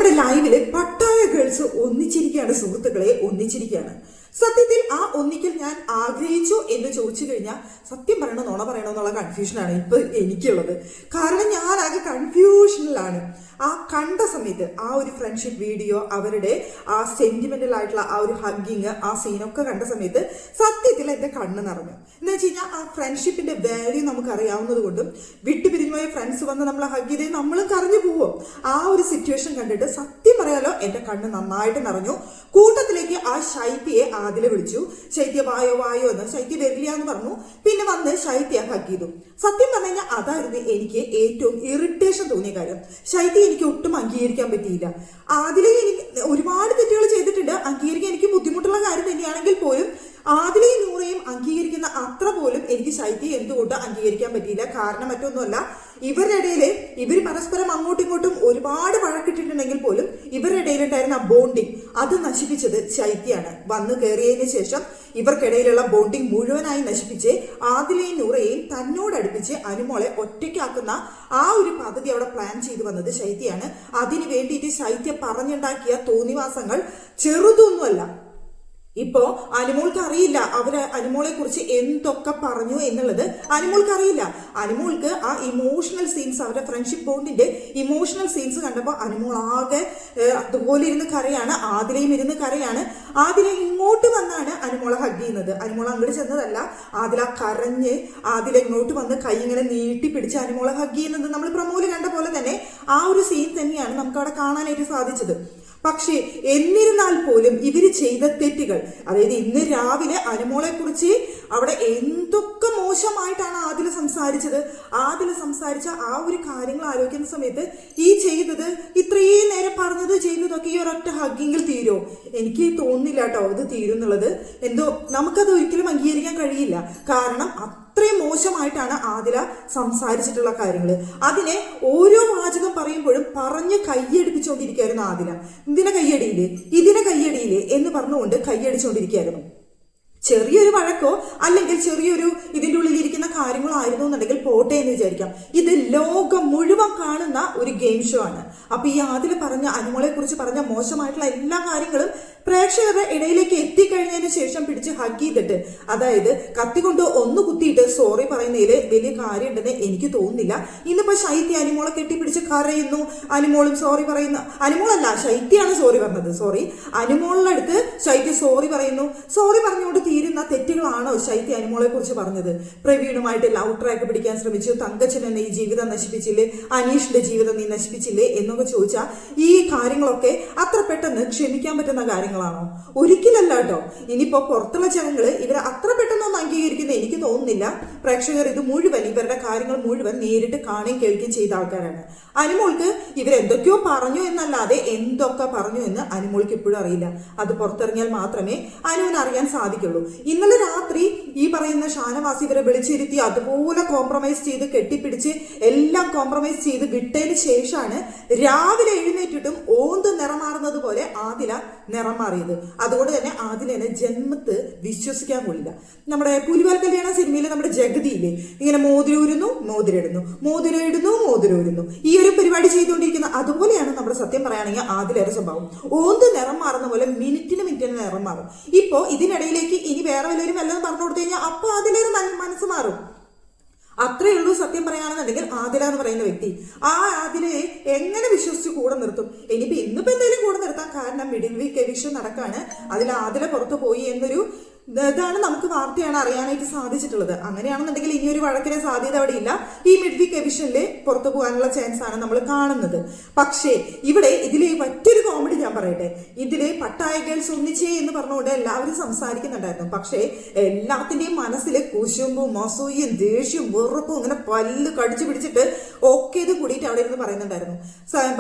നമ്മുടെ ലൈവില് Pattaya girls ഒന്നിച്ചിരിക്കുകയാണ് സുഹൃത്തുക്കളെ, ഒന്നിച്ചിരിക്കുകയാണ്. സത്യത്തിൽ ആ ഒന്നിക്കൽ ഞാൻ ആഗ്രഹിച്ചു എന്ന് ചോദിച്ചു കഴിഞ്ഞാൽ സത്യം പറയണോ നുണ പറയണോ എന്നുള്ള കൺഫ്യൂഷനാണ് ഇപ്പൊ എനിക്കുള്ളത്. കാരണം ഞാൻ ആകെ കൺഫ്യൂഷനിലാണ്. ആ കണ്ട സമയത്ത് ആ ഒരു ഫ്രണ്ട്ഷിപ്പ് വീഡിയോ, അവരുടെ ആ സെന്റിമെന്റൽ ആയിട്ടുള്ള ആ ഒരു ഹഗ്ഗിങ്, ആ സീനൊക്കെ കണ്ട സമയത്ത് സത്യത്തിൽ എന്റെ കണ്ണ് നിറഞ്ഞു. എന്ന് വെച്ച് കഴിഞ്ഞാൽ ആ ഫ്രണ്ട്ഷിപ്പിന്റെ വാല്യൂ നമുക്ക് അറിയാവുന്നത് കൊണ്ടും വിട്ടുപിരിഞ്ഞുപോയ ഫ്രണ്ട്സ് വന്ന് നമ്മളെ ഹഗ് ചെയ്ത് നമ്മളും കരഞ്ഞു പോവും. ആ ഒരു സിറ്റുവേഷൻ കണ്ടിട്ട് സത്യം പറയാലോ എന്റെ കണ്ണ് നന്നായിട്ട് നിറഞ്ഞു. കൂട്ടത്തിലേക്ക് ആ ശൈത്യയെ ആദില വിളിച്ചു. ശൈത്യ വായോ വായോ എന്ന്. ശൈത്യ വരില്ല എന്ന് പറഞ്ഞു. പിന്നെ വന്ന് ശൈത്യ ഹഗ് ചെയ്തു. സത്യം പറഞ്ഞു കഴിഞ്ഞാൽ അതായിരുന്നു എനിക്ക് ഏറ്റവും ഇറിറ്റേഷൻ തോന്നിയ കാര്യം. ശൈത്യ എനിക്ക് ഒട്ടും അംഗീകരിക്കാൻ പറ്റിയില്ല. ആദിലെ എനിക്ക് ഒരുപാട് തെറ്റുകൾ ചെയ്തിട്ടുണ്ട്, അംഗീകരിക്കാൻ എനിക്ക് ബുദ്ധിമുട്ടുള്ള കാര്യം തന്നെയാണെങ്കിൽ പോലും ആദിലയും നൂറയും അംഗീകരിക്കുന്ന അത്ര പോലും എനിക്ക് ശൈത്യ എന്തുകൊണ്ട് അംഗീകരിക്കാൻ പറ്റിയില്ല. കാരണം മറ്റൊന്നുമല്ല, ഇവരുടെ ഇടയിൽ ഇവർ പരസ്പരം അങ്ങോട്ടും ഇങ്ങോട്ടും ഒരുപാട് വഴക്കിട്ടിട്ടുണ്ടെങ്കിൽ പോലും ഇവരുടെ ഇടയിലുണ്ടായിരുന്ന ബോണ്ടിങ് അത് നശിപ്പിച്ചത് ശൈത്യയാണ്. വന്ന് കയറിയതിനു ശേഷം ഇവർക്കിടയിലുള്ള ബോണ്ടിങ് മുഴുവനായി നശിപ്പിച്ച് ആദിലയും നൂറയെയും തന്നോടടുപ്പിച്ച് അനുമോളെ ഒറ്റയ്ക്കാക്കുന്ന ആ ഒരു പദ്ധതി അവിടെ പ്ലാൻ ചെയ്തു വന്നത് ശൈത്യയാണ്. അതിനു വേണ്ടിയിട്ട് ശൈത്യ പറഞ്ഞുണ്ടാക്കിയ തോന്നിവാസങ്ങൾ ചെറുതൊന്നുമല്ല. ഇപ്പോ അനുമോൾക്ക് അറിയില്ല അവര് അനുമോളെ കുറിച്ച് എന്തൊക്കെ പറഞ്ഞു എന്നുള്ളത്. അനുമോൾക്ക് അറിയില്ല. അനുമോൾക്ക് ആ ഇമോഷണൽ സീൻസ്, അവരുടെ ഫ്രണ്ട്ഷിപ്പ് ബോണ്ടിന്റെ ഇമോഷണൽ സീൻസ് കണ്ടപ്പോൾ അനുമോൾ ആകെ അതുപോലെ ഇരുന്ന് കരയാണ്. ആദിലയും ഇരുന്ന് കരയാണ്. ആദില ഇങ്ങോട്ട് വന്നാണ് അനുമോളെ ഹഗ് ചെയ്യുന്നത്. അനുമോൾ അങ്ങോട്ട് ചെന്നതല്ല. ആദില കരഞ്ഞ് ആദില ഇങ്ങോട്ട് വന്ന് കൈ ഇങ്ങനെ നീട്ടി പിടിച്ച് അനുമോളെ ഹഗ് ചെയ്യുന്നത് നമ്മൾ പ്രമോല് കണ്ട പോലെ തന്നെ ആ ഒരു സീൻ തന്നെയാണ് നമുക്ക് അവിടെ കാണാനായിട്ട് സാധിച്ചത്. പക്ഷേ എന്നിരുന്നാൽ പോലും ഇവര് ചെയ്ത തെറ്റുകൾ, അതായത് ഇന്ന് രാവിലെ അനുമോളെ കുറിച്ച് അവിടെ എന്തൊക്കെ മോശമായിട്ടാണ് ആദില സംസാരിച്ചത്. ആദില സംസാരിച്ച ആ ഒരു കാര്യങ്ങൾ ആലോചിക്കുന്ന സമയത്ത് ഈ ചെയ്തത്, ഇത്രയും നേരം പറഞ്ഞത് ചെയ്തതൊക്കെ ഈ ഒരൊറ്റ ഹഗ്ഗിങ്ങിൽ തീരുമോ? എനിക്ക് തോന്നുന്നില്ല കേട്ടോ ഇത് തീരുന്നുള്ളത്. എന്തോ നമുക്കത് ഒരിക്കലും അംഗീകരിക്കാൻ കഴിയില്ല. കാരണം അത്രയും മോശമായിട്ടാണ് ആദില സംസാരിച്ചിട്ടുള്ള കാര്യങ്ങൾ. അതിനെ ഓരോ വാചകം പറയുമ്പോഴും പറഞ്ഞ് കയ്യടിപ്പിച്ചുകൊണ്ടിരിക്കുകയായിരുന്നു ആദില. ഇതിനെ കയ്യടിയില്ലേ എന്ന് പറഞ്ഞുകൊണ്ട് കയ്യടിച്ചുകൊണ്ടിരിക്കുകയായിരുന്നു. ചെറിയൊരു വഴക്കോ അല്ലെങ്കിൽ ചെറിയൊരു ഇതിൻ്റെ ഉള്ളിലിരിക്കുന്ന കാര്യങ്ങളോ ആയിരുന്നു എന്നുണ്ടെങ്കിൽ പോട്ടെ എന്ന് വിചാരിക്കാം. ഇത് ലോകം മുഴുവൻ കാണുന്ന ഒരു ഗെയിം ഷോ ആണ്. അപ്പൊ ഈ ആദില പറഞ്ഞ അനുമോളെ കുറിച്ച് പറഞ്ഞ മോശമായിട്ടുള്ള എല്ലാ കാര്യങ്ങളും പ്രേക്ഷകരുടെ ഇടയിലേക്ക് എത്തിക്കഴിഞ്ഞതിന് ശേഷം പിടിച്ച് ഹഗ് ചെയ്തിട്ട്, അതായത് കത്തി കൊണ്ട് ഒന്ന് കുത്തിയിട്ട് സോറി പറയുന്നതിൽ വലിയ കാര്യമുണ്ടെന്ന് എനിക്ക് തോന്നുന്നില്ല. ഇന്നിപ്പോ ശൈത്യ അനുമോളെ കെട്ടിപ്പിടിച്ച് കരയുന്നു. അനുമോളും സോറി പറയുന്നു. അനുമോളല്ല, ശൈത്യാണ് സോറി പറഞ്ഞത്. അനുമോളുടെ അടുത്ത് ശൈത്യ സോറി പറയുന്നു. സോറി പറഞ്ഞുകൊണ്ട് തീരുന്ന തെറ്റുകളാണോ ശൈത്യ അനുമോളെ കുറിച്ച് പറഞ്ഞത്? പ്രവീണുമായിട്ട് ലവ് ട്രാക്ക് പിടിക്കാൻ ശ്രമിച്ചു, തങ്കച്ചൻ എന്ന ഈ ജീവിതം നശിപ്പിച്ചില്ലേ, അനീഷിന്റെ ജീവിതം നീ നശിപ്പിച്ചില്ലേ എന്നൊക്കെ ചോദിച്ചാൽ ഈ കാര്യങ്ങളൊക്കെ അത്ര പെട്ടെന്ന് ക്ഷമിക്കാൻ പറ്റുന്ന കാര്യങ്ങളാണോ? ഒരിക്കലല്ല കേട്ടോ. ഇനിയിപ്പോ പുറത്തുള്ള ജനങ്ങള് ഇവരെ അത്ര പെട്ടെന്നൊന്നും അംഗീകരിക്കുന്ന എനിക്ക് തോന്നുന്നില്ല. പ്രേക്ഷകർ ഇത് മുഴുവൻ, ഇവരുടെ കാര്യങ്ങൾ മുഴുവൻ നേരിട്ട് കാണുകയും കേൾക്കുകയും ചെയ്ത ആൾക്കാരാണ്. അനുമോൾക്ക് ഇവരെന്തൊക്കെയോ പറഞ്ഞു എന്നല്ലാതെ എന്തൊക്കെ പറഞ്ഞു എന്ന് അനുമോൾക്ക് ഇപ്പോഴും അറിയില്ല. അത് പുറത്തിറങ്ങിയാൽ മാത്രമേ അനുവിന് അറിയാൻ സാധിക്കുള്ളൂ. ഇന്നലെ രാത്രി ഈ പറയുന്ന ഷാനവാസ് ഇവരെ വിളിച്ചിരുത്തി അതുപോലെ കോംപ്രമൈസ് ചെയ്ത് കെട്ടിപ്പിടിച്ച് എല്ലാം കോംപ്രമൈസ് ചെയ്ത് വിട്ടതിന് ശേഷമാണ് രാവിലെ എഴുന്നേറ്റിട്ടും ഓന്ത് നിറം മാറുന്നത് പോലെ ആദില നിറം മാറിയത്. അതുകൊണ്ട് തന്നെ ആദിലനെ ജന്മത്ത് വിശ്വസിക്കാൻ കൊള്ളില്ല. നമ്മുടെ പുലിവാൽ കല്യാണ സിനിമയിലെ നമ്മുടെ ജഗതിയില്ലേ, ഇങ്ങനെ മോതിരൂരുന്നു മോതിരിടുന്നു, മോതിരയിടുന്നു മോതിരൂരുന്നു, ഈ ഒരു പരിപാടി ചെയ്തുകൊണ്ടിരിക്കുന്ന അതുപോലെയാണ് നമ്മുടെ സത്യം പറയുകയാണെങ്കിൽ ആദിലയുടെ സ്വഭാവം. ഓന്ത് നിറം മാറുന്ന പോലെ മിനിറ്റിന് നിറം മാറും. ഇപ്പോ ഇതിനിടയിലേക്ക് ഇനി വേറെ വല്ലവരും വല്ലതും പറഞ്ഞു കൊടുത്തു കഴിഞ്ഞാൽ അപ്പൊ ആദിലൊരു മനസ്സ് മാറും. അത്രയേ ഉള്ളൂ സത്യം പറയാണെന്നുണ്ടെങ്കിൽ ആദില എന്ന് പറയുന്ന വ്യക്തി. ആ ആദിലയെ എങ്ങനെ വിശ്വസിച്ച് കൂടെ നിർത്തും? ഇനിയിപ്പോ ഇന്നിപ്പോ എന്തെങ്കിലും കൂടെ നിർത്താൻ കാരണം മിഡിൽ വീക്ക് എവിക്ഷൻ നടക്കാണ്. അതിൽ ആദില പുറത്തു പോയി എന്നൊരു ഇതാണ് നമുക്ക് വാർത്തയാണ് അറിയാനായിട്ട് സാധിച്ചിട്ടുള്ളത്. അങ്ങനെയാണെന്നുണ്ടെങ്കിൽ ഇനി ഒരു വഴക്കിന് സാധ്യത അവിടെ ഇല്ല. ഈ മിഡ് വീക്ക് എവിഷനില് പുറത്തു പോകാനുള്ള ചാൻസ് ആണ് നമ്മൾ കാണുന്നത്. പക്ഷേ ഇവിടെ ഇതിലെ മറ്റൊരു കോമഡി ഞാൻ പറയട്ടെ. ഇതിലെ പട്ടായ ഗേൾസ് ഒന്നിച്ചേ എന്ന് പറഞ്ഞുകൊണ്ട് എല്ലാവരും സംസാരിക്കുന്നുണ്ടായിരുന്നു. പക്ഷേ എല്ലാത്തിന്റെയും മനസ്സിൽ കുശുമ്പും അസൂയയും ദേഷ്യവും വെറുപ്പും ഇങ്ങനെ പല്ല് കടിച്ചു പിടിച്ചിട്ട് ഒക്കെ ഇത് കൂടിയിട്ട് അവിടെ ഇരുന്ന് പറയുന്നുണ്ടായിരുന്നു.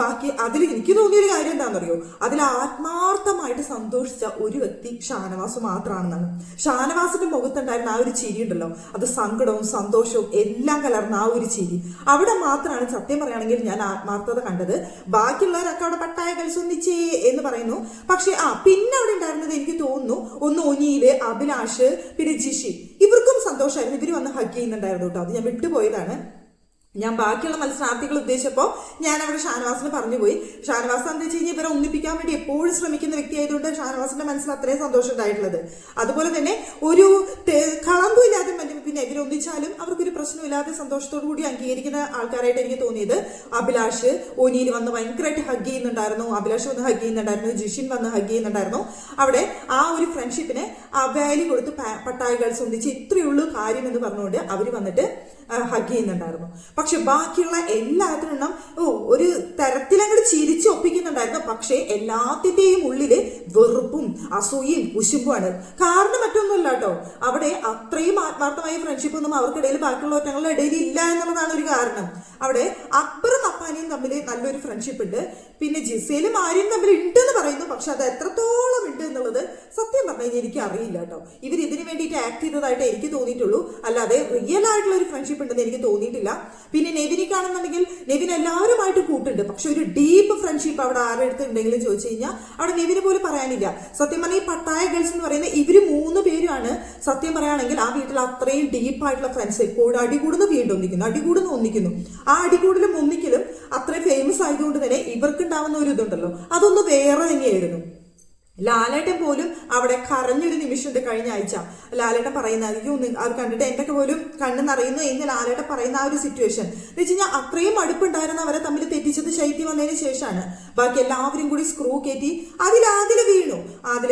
ബാക്കി അതിൽ എനിക്ക് തോന്നിയൊരു കാര്യം എന്താണെന്നറിയോ? അതിൽ ആത്മാർത്ഥമായിട്ട് സന്തോഷിച്ച ഒരു വ്യക്തി ഷാനവാസ് മാത്രമാണെന്നാണ്. ഷാനവാസിന്റെ മുഖത്തുണ്ടായിരുന്ന ആ ഒരു ചിരി ഉണ്ടല്ലോ, അത് സങ്കടവും സന്തോഷവും എല്ലാം കലർന്ന ആ ഒരു ചിരി, അവിടെ മാത്രമാണ് സത്യം പറയുകയാണെങ്കിൽ ഞാൻ ആത്മാർത്ഥത കണ്ടത്. ബാക്കിയുള്ളവരൊക്കെ അവിടെ പട്ടായ കൽസൊന്നിച്ചേ എന്ന് പറയുന്നു. പക്ഷെ പിന്നെ അവിടെ ഉണ്ടായിരുന്നത് എനിക്ക് തോന്നുന്നു ഒന്ന് ഒനിയില്, അഭിലാഷ്, പിന്നെ ജിഷി, ഇവർക്കും സന്തോഷമായിരുന്നു. ഇവര് വന്ന് ഹഗ് ചെയ്യുന്നുണ്ടായിരുന്നു കേട്ടോ. അത് ഞാൻ വിട്ടുപോയതാണ്. ഞാൻ ബാക്കിയുള്ള മത്സരാർത്ഥികൾ ഉദ്ദേശിച്ചപ്പോൾ ഞാൻ അവിടെ ഷാനവാസിന് പറഞ്ഞുപോയി. ഷാനവാസ് എന്താ വെച്ച് കഴിഞ്ഞാൽ ഇവരെ ഒന്നിപ്പിക്കാൻ വേണ്ടി എപ്പോഴും ശ്രമിക്കുന്ന വ്യക്തിയായതുകൊണ്ട് ഷാനവാസിന്റെ മനസ്സിൽ അത്രയും സന്തോഷം ഉണ്ടായിട്ടുള്ളത്. അതുപോലെ തന്നെ ഒരു കളങ്കമില്ലാതെ പിന്നെ ഇവരെ ഒന്നിച്ചാലും അവർക്കൊരു പ്രശ്നമില്ലാതെ സന്തോഷത്തോടു കൂടി അംഗീകരിക്കുന്ന ആൾക്കാരായിട്ട് എനിക്ക് തോന്നിയത് അഭിലാഷ് ഒനിയിൽ വന്ന് ഭയങ്കരമായിട്ട് ഹഗ് ചെയ്യുന്നുണ്ടായിരുന്നു. അഭിലാഷ് വന്ന് ഹഗ് ചെയ്യുന്നുണ്ടായിരുന്നു, ജിഷിൻ വന്ന് ഹഗ് ചെയ്യുന്നുണ്ടായിരുന്നു. അവിടെ ആ ഒരു ഫ്രണ്ട്ഷിപ്പിനെ വാല്യൂ കൊടുത്ത് പട്ടായ ഗേൾസ് ഒന്നിച്ച് ഇത്രയുള്ളൂ കാര്യം എന്ന് പറഞ്ഞുകൊണ്ട് അവർ വന്നിട്ട് ഹഗ് ചെയ്യുന്നുണ്ടായിരുന്നു. പക്ഷെ ബാക്കിയുള്ള എല്ലാത്തിനും ഒരു തരത്തിലങ്ങോട്ട് ചിരിച്ച് ഒപ്പിക്കുന്നുണ്ടായിരുന്നു. പക്ഷെ എല്ലാത്തിന്റെയും ഉള്ളില് വെറുപ്പും അസൂയയും കുശുമ്പുമാണ്. കാരണം മറ്റൊന്നുമല്ല കേട്ടോ, അവിടെ അത്രയും ആത്മാർത്ഥമായ ഫ്രണ്ട്ഷിപ്പ് ഒന്നും അവർക്കിടയിൽ ബാക്കിയുള്ള ഒറ്റങ്ങളുടെ ഇടയിൽ ഇല്ല എന്നുള്ളതാണ് ഒരു കാരണം. അവിടെ അക്ബറും അപ്പാനിയും തമ്മിൽ നല്ലൊരു ഫ്രണ്ട്ഷിപ്പ് ഉണ്ട്. പിന്നെ ജിസയിലും ആര്യയും തമ്മിൽ ഉണ്ടെന്ന് പറയുന്നു. പക്ഷെ അത് എത്രത്തോളം ഉണ്ട് എന്നുള്ളത് സത്യം പറഞ്ഞു കഴിഞ്ഞാൽ എനിക്ക് അറിയില്ല കേട്ടോ. ഇവർ ഇതിനു വേണ്ടിയിട്ട് ആക്ട് ചെയ്തതായിട്ട് എനിക്ക് തോന്നിയിട്ടുള്ളൂ, അല്ലാതെ റിയൽ ആയിട്ടുള്ള ഒരു ഫ്രണ്ട്ഷിപ്പ് ഉണ്ടെന്ന് എനിക്ക് തോന്നിയിട്ടില്ല. പിന്നെ നെവിനിക്കാണെന്നുണ്ടെങ്കിൽ നെവിൻ എല്ലാവരുമായിട്ട് കൂട്ടുണ്ട്. പക്ഷെ ഒരു ഡീപ്പ് ഫ്രണ്ട്ഷിപ്പ് അവിടെ ആരുടെ അടുത്ത് ഉണ്ടെങ്കിലും ചോദിച്ചു കഴിഞ്ഞാൽ അവിടെ നെവിന് പോലും പറയാനില്ല. സത്യം പറഞ്ഞാൽ ഈ പട്ടായ ഗേൾസ് എന്ന് പറയുന്ന ഇവര് 3 പേരുമാണ് സത്യം പറയുകയാണെങ്കിൽ ആ വീട്ടിൽ അത്രയും ഡീപ്പായിട്ടുള്ള ഫ്രണ്ട്സ്. എപ്പോഴും അടികൂടുന്നു വീണ്ടും ഒന്നിക്കുന്നു, അടികൂടുന്നു ഒന്നിക്കുന്നു. ആ അടികൂടലും ഒന്നിക്കലും അത്രയും ഫേമസ് ആയതുകൊണ്ട് തന്നെ ഇവർക്കുണ്ടാവുന്ന ഒരു ഇതുണ്ടല്ലോ, അതൊന്ന് വേറെ തന്നെയായിരുന്നു. ലാലേട്ടൻ പോലും അവിടെ കരഞ്ഞൊരു നിമിഷമുണ്ട് കഴിഞ്ഞ ആഴ്ച. ലാലേട്ടൻ പറയുന്ന അയ്യോ അത് കണ്ടിട്ട് എൻ്റെ പോലും കണ്ണ് നിറയുന്നു എന്ന് ലാലേട്ടൻ പറയുന്ന ആ ഒരു സിറ്റുവേഷൻ എന്ന് വെച്ച് കഴിഞ്ഞാൽ അത്രയും അടുപ്പുണ്ടായിരുന്ന അവരെ തമ്മിൽ തെറ്റിച്ചത് ശൈത്യം വന്നതിന് ശേഷമാണ്. ബാക്കി എല്ലാവരും കൂടി സ്ക്രൂ കയറ്റി അതിൽ വീണു.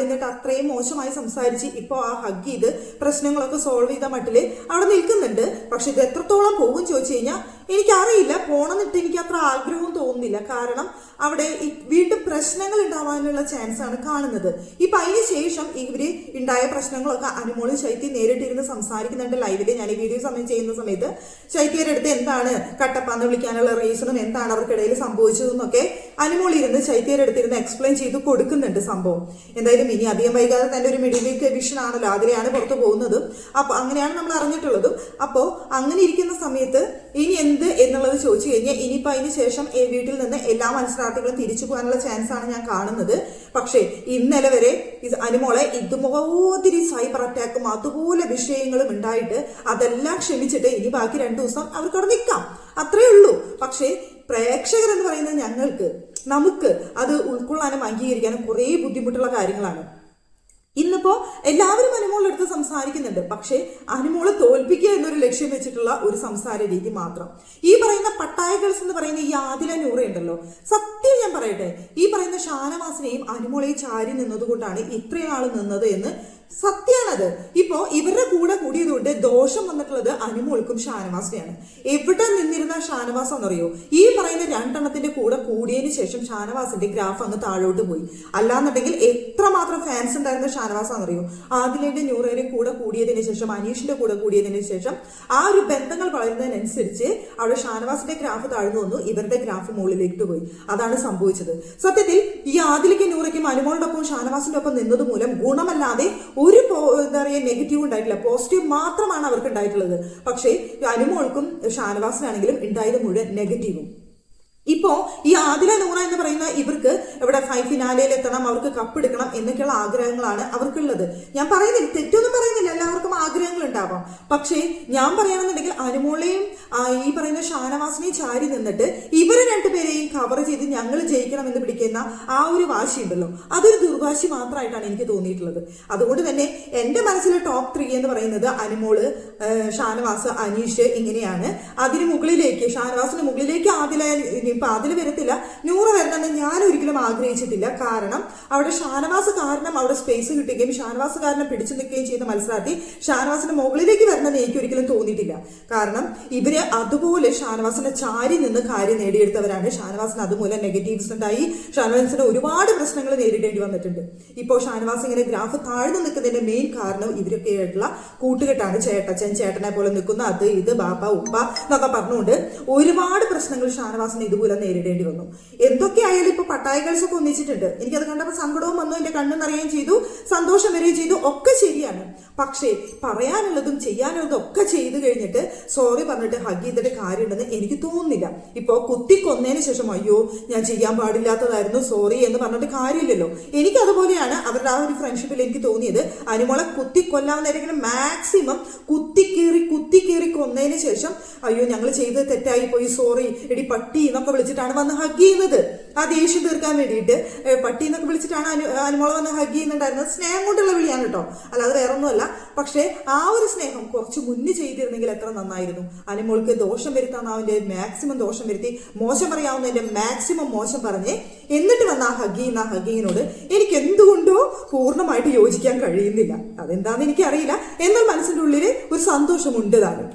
എന്നിട്ട് അത്രയും മോശമായി സംസാരിച്ച് ഇപ്പോൾ ആ ഹഗ് ചെയ്ത് പ്രശ്നങ്ങളൊക്കെ സോൾവ് ചെയ്ത മട്ടില് അവിടെ നിൽക്കുന്നുണ്ട്. പക്ഷെ ഇത് എത്രത്തോളം പോകും ചോദിച്ചു കഴിഞ്ഞാൽ എനിക്കറിയില്ല. പോണമെന്നിട്ട് എനിക്ക് അത്ര ആഗ്രഹവും തോന്നുന്നില്ല. കാരണം അവിടെ വീണ്ടും പ്രശ്നങ്ങൾ ഉണ്ടാവാനുള്ള ചാൻസ് ആണ് കാണുന്നത്. ഇപ്പൊ അതിന് ശേഷം ഇവര് ഉണ്ടായ പ്രശ്നങ്ങളൊക്കെ അനുമോളും ശൈത്യം നേരിട്ടിരുന്ന് സംസാരിക്കുന്നുണ്ട് ലൈവില്. ഞാൻ ഈ വീഡിയോ ചെയ്യുന്ന സമയത്ത് ശൈത്യയുടെ അടുത്ത് എന്താണ് കട്ടപ്പാന്ന് വിളിക്കാനുള്ള റീസണും എന്താണ് അവർക്കിടയിൽ സംഭവിച്ചതെന്നൊക്കെ അനുമോൾ ഇരുന്ന് ശൈത്യയുടെ അടുത്തിരുന്ന് എക്സ്പ്ലെയിൻ ചെയ്ത് കൊടുക്കുന്നുണ്ട് സംഭവം. എന്തായാലും ഇനി അധികം വൈകാതെ തന്നെ ഒരു മിഡിലേക്ക് വിഷൻ ആണല്ലോ, അതിലെയാണ് പുറത്തു പോകുന്നതും. അപ്പൊ അങ്ങനെയാണ് നമ്മൾ അറിഞ്ഞിട്ടുള്ളതും. അപ്പോ അങ്ങനെ ഇരിക്കുന്ന സമയത്ത് ഇനി എന്ത് എന്നുള്ളത് ചോദിച്ചു കഴിഞ്ഞാൽ ഇനിയിപ്പോൾ അതിന് ശേഷം വീട്ടിൽ നിന്ന് എല്ലാ മത്സരാർത്ഥികളും തിരിച്ചു പോകാനുള്ള ചാൻസ് ആണ് ഞാൻ കാണുന്നത്. പക്ഷേ ഇന്നലെ വരെ അനുമോളെ ഇതുമാതിരി സൈബർ അറ്റാക്കും അതുപോലെ വിഷയങ്ങളും ഉണ്ടായിട്ട് അതെല്ലാം ക്ഷമിച്ചിട്ട് ഇനി ബാക്കി 2 ദിവസം അവർക്ക് അവിടെ നിൽക്കാം, അത്രേ ഉള്ളൂ. പക്ഷേ പ്രേക്ഷകർ എന്ന് പറയുന്നത് നമുക്ക് അത് ഉൾക്കൊള്ളാനും അംഗീകരിക്കാനും കുറേ ബുദ്ധിമുട്ടുള്ള കാര്യങ്ങളാണ്. ഇന്നിപ്പോ എല്ലാവരും അനുമോളെടുത്ത് സംസാരിക്കുന്നുണ്ട്. പക്ഷെ അനുമോളെ തോൽപ്പിക്കുക എന്നൊരു ലക്ഷ്യം വെച്ചിട്ടുള്ള ഒരു സംസാര രീതി മാത്രം. ഈ പറയുന്ന പട്ടായ ഗേൾസ് എന്ന് പറയുന്ന ഈ ആദില നൂറ ഉണ്ടല്ലോ, സത്യം ഞാൻ പറയട്ടെ, ഈ പറയുന്ന ഷാനവാസിനെയും അനുമോളെയും ചാരി നിന്നതുകൊണ്ടാണ് ഇത്രയും നാൾ നിന്നത് എന്ന് സത്യമാണത്. ഇപ്പോ ഇവരുടെ കൂടെ കൂടിയതുകൊണ്ട് ദോഷം വന്നിട്ടുള്ളത് അനുമോൾക്കും ഷാനവാസിനെയാണ്. എവിടെ നിന്നിരുന്ന ഷാനവാസ് എന്നറിയോ, ഈ പറയുന്ന 2 എണ്ണത്തിന്റെ കൂടെ കൂടിയതിന് ശേഷം ഷാനവാസിന്റെ ഗ്രാഫ് അങ്ങ് താഴോട്ട് പോയി. അല്ലാന്നുണ്ടെങ്കിൽ എത്രമാത്രം ഫാൻസ് ഉണ്ടായിരുന്ന ഷാനവാസ് എന്നറിയോ. ആദിലേന്റെ നൂറേന്റെ കൂടെ കൂടിയതിന് ശേഷം അനീഷിന്റെ കൂടെ കൂടിയതിന് ശേഷം ആ ഒരു ബന്ധങ്ങൾ വളരുന്നതിനനുസരിച്ച് അവിടെ ഷാനവാസിന്റെ ഗ്രാഫ് താഴ്ന്നു വന്നു, ഇവരുടെ ഗ്രാഫ് മുകളിലേക്ക് പോയി. അതാണ് സംഭവിച്ചത്. സത്യത്തിൽ ഈ ആദിലേക്കും നൂറയ്ക്കും അനുമോളുടെ ഒപ്പം ഷാനവാസിന്റെ ഒപ്പം നിന്നത് മൂലം ഗുണമല്ലാതെ ഒരു എന്താ പറയുക നെഗറ്റീവ് ഉണ്ടായിട്ടില്ല, പോസിറ്റീവ് മാത്രമാണ് അവർക്ക് ഉണ്ടായിട്ടുള്ളത്. പക്ഷേ അനുമോൾക്കും ഷാനവാസിനാണെങ്കിലും ഉണ്ടായത് മുഴുവൻ നെഗറ്റീവും. ഇപ്പോ ഈ ആദില നൂറ എന്ന് പറയുന്ന ഇവർക്ക് ഇവിടെ ഫൈനലിൽ എത്തണം, അവർക്ക് കപ്പ് എടുക്കണം എന്നൊക്കെയുള്ള ആഗ്രഹങ്ങളാണ് അവർക്കുള്ളത്. ഞാൻ പറയുന്നില്ല, തെറ്റൊന്നും പറയുന്നില്ല, എല്ലാവർക്കും ആഗ്രഹങ്ങൾ ഉണ്ടാവാം. പക്ഷേ ഞാൻ പറയുകയാണെന്നുണ്ടെങ്കിൽ അനുമോളെയും ഈ പറയുന്ന ഷാനവാസിനെയും ചാരി നിന്നിട്ട് ഇവരെ 2 പേരെയും കവർ ചെയ്ത് ഞങ്ങൾ ജയിക്കണം എന്ന് പിടിക്കുന്ന ആ ഒരു വാശി ഉണ്ടല്ലോ, അതൊരു ദുർവാശി മാത്രമായിട്ടാണ് എനിക്ക് തോന്നിയിട്ടുള്ളത്. അതുകൊണ്ട് തന്നെ എന്റെ മനസ്സിലെ ടോപ്പ് 3 എന്ന് പറയുന്നത് അനുമോള്, ഷാനവാസ്, അനീഷ് ഇങ്ങനെയാണ്. അതിന് മുകളിലേക്ക് ഷാനവാസിന് മുകളിലേക്ക് ഇപ്പൊ അതിൽ വരത്തില്ല, നൂറ് വരണമെന്ന് ഞാൻ ഒരിക്കലും ആഗ്രഹിച്ചിട്ടില്ല. കാരണം അവിടെ ഷാനവാസ് കാരണം അവിടെ സ്പേസ് കിട്ടുകയും ഷാനവാസ് കാരണം പിടിച്ചു നിൽക്കുകയും ചെയ്യുന്ന മത്സരാർത്ഥി ഷാനവാസിന്റെ മുകളിലേക്ക് വരണമെന്ന് എനിക്ക് ഒരിക്കലും തോന്നിയിട്ടില്ല. കാരണം ഇവര് അതുപോലെ ഷാനവാസിന്റെ ചാരി നിന്ന് കാര്യം നേടിയെടുത്തവരാണ്. ഷാനവാസിന് അതുമൂലം നെഗറ്റീവ്സ് ഉണ്ടായി, ഷാനവാസിന് ഒരുപാട് പ്രശ്നങ്ങൾ നേരിടേണ്ടി വന്നിട്ടുണ്ട്. ഇപ്പോൾ ഷാനവാസ് ഇങ്ങനെ ഗ്രാഫ് താഴ്ന്നു നിൽക്കുന്നതിന്റെ മെയിൻ കാരണം ഇവരൊക്കെ ആയിട്ടുള്ള കൂട്ടുകെട്ടാണ്. ചേട്ടനെ പോലെ നിൽക്കുന്ന അത് ഇത് ബാപ്പ ഉപ്പ എന്നൊക്കെ പറഞ്ഞുകൊണ്ട് ഒരുപാട് പ്രശ്നങ്ങൾ ഷാനവാസിന് ഇതുപോലെ പ്രതികൂലം നേരിടേണ്ടി വന്നു. എന്തൊക്കെയായാലും ഇപ്പൊ പട്ടായ ഗേൾസ് ഒക്കെ ഒന്നിച്ചിട്ടുണ്ട്. എനിക്കത് കണ്ടപ്പോൾ സങ്കടവും വന്നു, എന്റെ കണ്ണു നിറയുകയും ചെയ്തു, സന്തോഷം വരികയും ചെയ്തു. ഒക്കെ ശരിയാണ്. പക്ഷേ പറയാനുള്ളതും ചെയ്യാനുള്ളതും ഒക്കെ ചെയ്തു കഴിഞ്ഞിട്ട് സോറി പറഞ്ഞിട്ട് ഹഗ് ചെയ്തിട്ട് കാര്യമുണ്ടെന്ന് എനിക്ക് തോന്നുന്നില്ല. ഇപ്പൊ കുത്തിക്കൊന്നതിന് ശേഷം അയ്യോ ഞാൻ ചെയ്യാൻ പാടില്ലാത്തതായിരുന്നു സോറി എന്ന് പറഞ്ഞിട്ട് കാര്യമില്ലല്ലോ. എനിക്ക് അതുപോലെയാണ് അവരുടെ ആ ഒരു ഫ്രണ്ട്ഷിപ്പിൽ എനിക്ക് തോന്നിയത്. അനുമോളെ കുത്തിക്കൊല്ലാവുന്നവരെങ്കിലും മാക്സിമം കുത്തിക്കീറി കൊന്നതിന് ശേഷം അയ്യോ ഞങ്ങൾ ചെയ്തത് തെറ്റായി പോയി സോറി എടി പട്ടി എന്നൊക്കെ വിളിച്ചിട്ടാണ് വന്ന് ഹഗ് ചെയ്യുന്നത്. ആ ദേഷ്യം തീർക്കാൻ വേണ്ടിയിട്ട് പട്ടി എന്നൊക്കെ വിളിച്ചിട്ടാണ് അനുമോളെ വന്ന് ഹഗ് ചെയ്യുന്നുണ്ടായിരുന്നത്. സ്നേഹം കൊണ്ടുള്ള വിളിയാണ് കേട്ടോ, അല്ലാതെ വേറെ ഒന്നുമല്ല. പക്ഷേ ആ ഒരു സ്നേഹം കുറച്ച് മുന്നേ ചെയ്തിരുന്നെങ്കിൽ എത്ര നന്നായിരുന്നു. അനുമോൾക്ക് ദോഷം വരുത്താവുന്നതിന്റെ മാക്സിമം ദോഷം വരുത്തി, മോശം പറയാവുന്നതിന്റെ മാക്സിമം മോശം പറഞ്ഞ് എന്നിട്ട് വന്ന ആ ഹഗ്ഗിങ്ങിനോട് എനിക്ക് എന്തുകൊണ്ടോ പൂർണ്ണമായിട്ട് യോജിക്കാൻ കഴിയുന്നില്ല. അതെന്താണെന്ന് എനിക്കറിയില്ല. എന്നാൽ മനസ്സിൻ്റെ ഉള്ളിൽ ഒരു സന്തോഷമുണ്ട് താനും.